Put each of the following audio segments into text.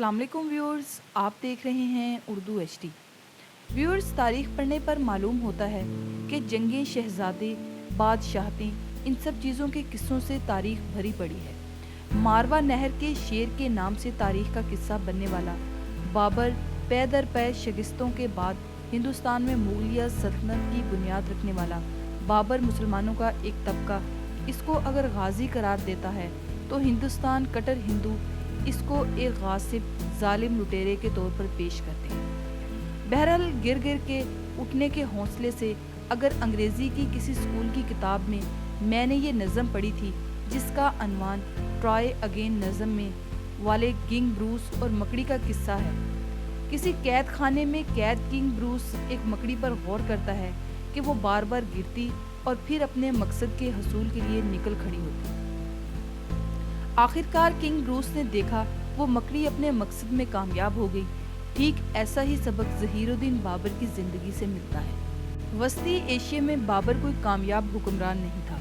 अस्सलाम वालेकुम व्यूअर्स, आप देख रहे हैं उर्दू एचडी। व्यूअर्स, तारीख पढ़ने पर मालूम होता है कि जंगें, शहजादे, बादशाहतें, इन सब चीज़ों के किस्सों से तारीख भरी पड़ी है। मारवा नहर के शेर के नाम से तारीख का किस्सा बनने वाला बाबर पै दर पै शिकस्तों के बाद हिंदुस्तान में मुगलिया सल्तनत की बुनियाद रखने वाला बाबर मुसलमानों का एक तबका इसको अगर गाजी करार देता है तो हिंदुस्तान कट्टर हिंदू इसको एक गासिब जालिम लुटेरे के तौर पर पेश करते हैं। बहरहाल गिर गिर के उठने के हौसले से अगर अंग्रेज़ी की किसी स्कूल की किताब में मैंने ये नज़म पढ़ी थी जिसका अनवान ट्राई अगेन नज़म में वाले किंग ब्रूस और मकड़ी का किस्सा है। किसी कैद खाने में कैद किंग ब्रूस एक मकड़ी पर गौर करता है कि वो बार बार गिरती और फिर अपने मकसद के हसूल के लिए निकल खड़ी होती। आखिरकार किंग ब्रूस ने देखा वो मकड़ी अपने मकसद में कामयाब हो गई। ठीक ऐसा ही सबक ज़हीरुद्दीन बाबर की ज़िंदगी से मिलता है। वस्ती एशिया में बाबर कोई कामयाब हुक्मरान नहीं था,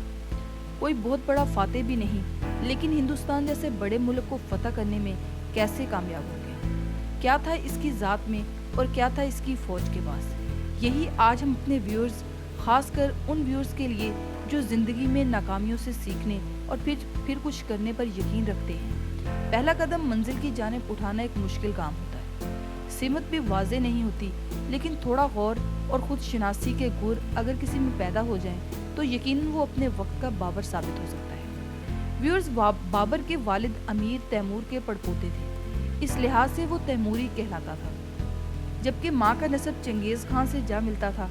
कोई बहुत बड़ा फातेह भी नहीं, लेकिन हिंदुस्तान जैसे बड़े मुल्क को फतह करने में कैसे कामयाब हो गया? क्या था इसकी ज़ात में और क्या था इसकी फ़ौज के पास? यही आज हम अपने व्यूअर्स, ख़ासकर उन व्यूअर्स के लिए जो ज़िंदगी में नाकामियों से सीखने और फिर कुछ करने पर यकीन रखते हैं। पहला कदम मंजिल की जानिब उठाना एक मुश्किल काम होता है। सिमत भी वाज़े नहीं होती, लेकिन थोड़ा गौर और ख़ुद शनासी के गुर अगर किसी में पैदा हो जाएं तो यकीनन वो अपने वक्त का बाबर साबित हो सकता है। व्यूअर्स, बाबर के वालिद अमीर तैमूर के पड़पोते थे, इस लिहाज से वो तैमूरी कहलाता था। जबकि माँ का नस्ब चंगेज़ खान से जा मिलता था।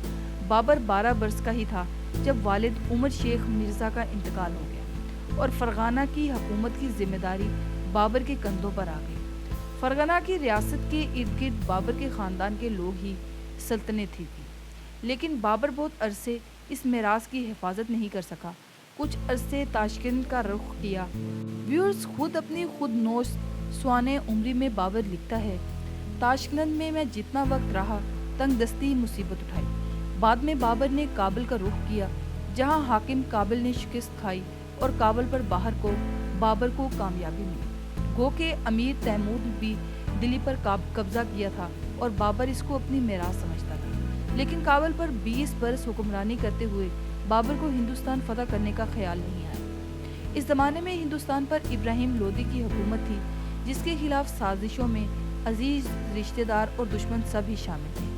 बाबर 12 बरस का ही था जब वालिद उमर शेख मिर्ज़ा का इंतकाल हो गया और फरगाना की हुकूमत की जिम्मेदारी बाबर के कंधों पर आ गई। फरगाना की रियासत के इर्द गिर्द बाबर के ख़ानदान के लोग ही सल्तनत थी, लेकिन बाबर बहुत अरसे इस मिरास की हिफाजत नहीं कर सका। कुछ अरसे ताशकंद का रुख किया। व्यूअर्स, खुद नोश स्वाने उम्री में बाबर लिखता है, ताशकंद में मैं जितना वक्त रहा तंग दस्ती मुसीबत उठाई। बाद में बाबर ने काबुल का रुख किया, जहां हाकिम काबुल ने शिकस्त खाई और काबुल पर बाबर को कामयाबी मिली। गो के अमीर तैमूर भी दिल्ली पर कब्जा किया था और बाबर इसको अपनी मिरास समझता था, लेकिन काबुल पर 20 बरस हुक्मरानी करते हुए बाबर को हिंदुस्तान फतह करने का ख्याल नहीं आया। इस ज़माने में हिंदुस्तान पर इब्राहिम लोदी की हुकूमत थी, जिसके खिलाफ साजिशों में अजीज, रिश्तेदार और दुश्मन सभी शामिल थे।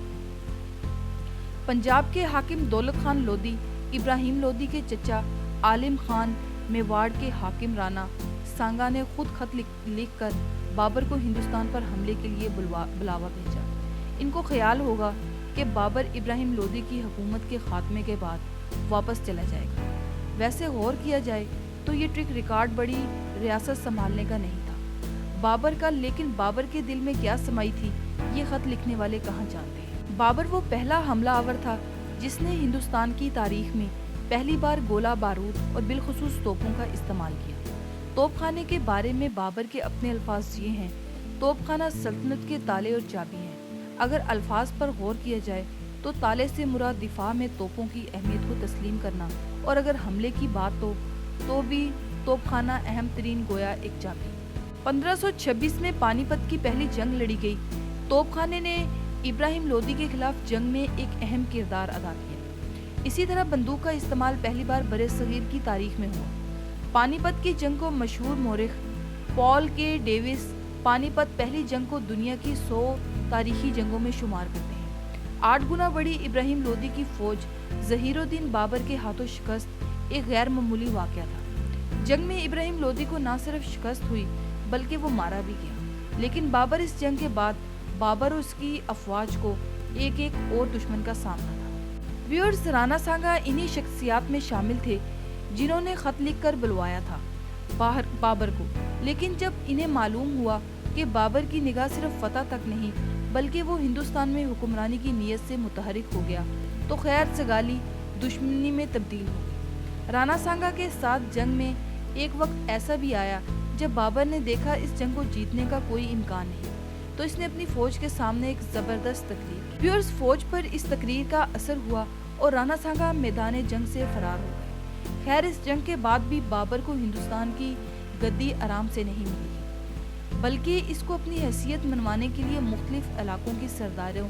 पंजाब के हाकिम दौलत खान लोदी, इब्राहिम लोदी के चचा आलिम खान, मेवाड़ के हाकिम राणा सांगा ने खुद खत लिख कर बाबर को हिंदुस्तान पर हमले के लिए बुलावा भेजा। इनको ख्याल होगा कि बाबर इब्राहिम लोदी की हुकूमत के खात्मे के बाद वापस चला जाएगा। वैसे गौर किया जाए तो ये ट्रिक रिकॉर्ड बड़ी रियासत संभालने का नहीं था बाबर का, लेकिन बाबर के दिल में क्या समाई थी ये खत लिखने वाले कहाँ जानते हैं। बाबर वो पहला हमलावर था जिसने हिंदुस्तान की तारीख में पहली बार गोला बारूद और बिलखुसूस तोपों का इस्तेमाल किया। तोपखाने के बारे में बाबर के अपने अल्फाज ये हैं, तोपखाना सल्तनत के ताले और चाबी हैं। अगर अल्फाज पर गौर किया जाए तो ताले से मुराद दिफा में तोपों की अहमियत को तस्लीम करना, और अगर हमले की बात तो भी तोपखाना अहम तरीन गोया एक चाबी। 1526 में पानीपत की पहली जंग लड़ी गई। तोपखाने ने इब्राहिम लोदी के खिलाफ जंग में एक अहम किरदार अदा किया। इसी तरह बंदूक का इस्तेमाल पहली बार बरे सगीर की तारीख में हुआ। पानीपत की जंग को मशहूर मौरिख पॉल के डेविस पानीपत पहली जंग को दुनिया की 100 तारीखी जंगों में शुमार करते हैं। 8 गुना बड़ी इब्राहिम लोदी की फौज ज़हीरुद्दीन बाबर के हाथों शिकस्त एक गैर मामूली वाक़या था। जंग में इब्राहिम लोदी को न सिर्फ शिकस्त हुई बल्कि वो मारा भी गया। लेकिन बाबर इस जंग के बाद बाबर और उसकी अफवाज को एक और दुश्मन का सामना था। व्यूअर्स, राणा सांगा इन्हीं शख्सियात में शामिल थे जिन्होंने खत लिखकर बुलवाया था बाबर को। लेकिन जब इन्हें मालूम हुआ कि बाबर की निगाह सिर्फ फतह तक नहीं बल्कि वो हिंदुस्तान में हुक्मरानी की नीयत से मुतहरिक हो गया, तो खैर सगाली दुश्मनी में तब्दील हो गई। राणा सांगा के साथ जंग में एक वक्त ऐसा भी आया जब बाबर ने देखा इस जंग को जीतने का कोई इम्कान नहीं, तो इसने अपनी फौज के सामने एक ज़बरदस्त तकरीर की। व्यूअर्स, फौज पर इस तकरीर का असर हुआ और राणा सांगा मैदान जंग से फरार हो गए। खैर, इस जंग के बाद भी बाबर को हिंदुस्तान की गद्दी आराम से नहीं मिली। بلکہ اس کو اپنی حیثیت منوانے کے لیے مختلف علاقوں کے سرداروں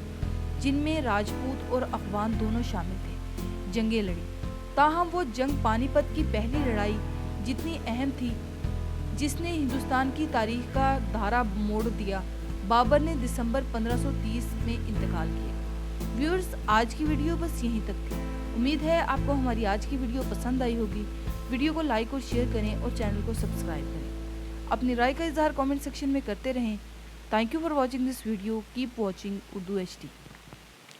جن میں راجپوت اور افغان دونوں شامل تھے جنگیں لڑی۔ تاہم وہ جنگ پانی پت کی پہلی لڑائی جتنی اہم تھی جس نے ہندوستان کی تاریخ کا دھارا موڑ دیا، بابر نے دسمبر 1530 میں انتقال کیا۔ ویورز، آج کی ویڈیو بس یہیں تک تھی۔ امید ہے آپ کو ہماری آج کی ویڈیو پسند آئی ہوگی۔ ویڈیو کو لائک اور شیئر کریں اور چینل کو سبسکرائب کریں۔ اپنی رائے کا اظہار کامنٹ سیکشن میں کرتے رہیں۔ Thank you for watching this video. Keep watching Urdu HD۔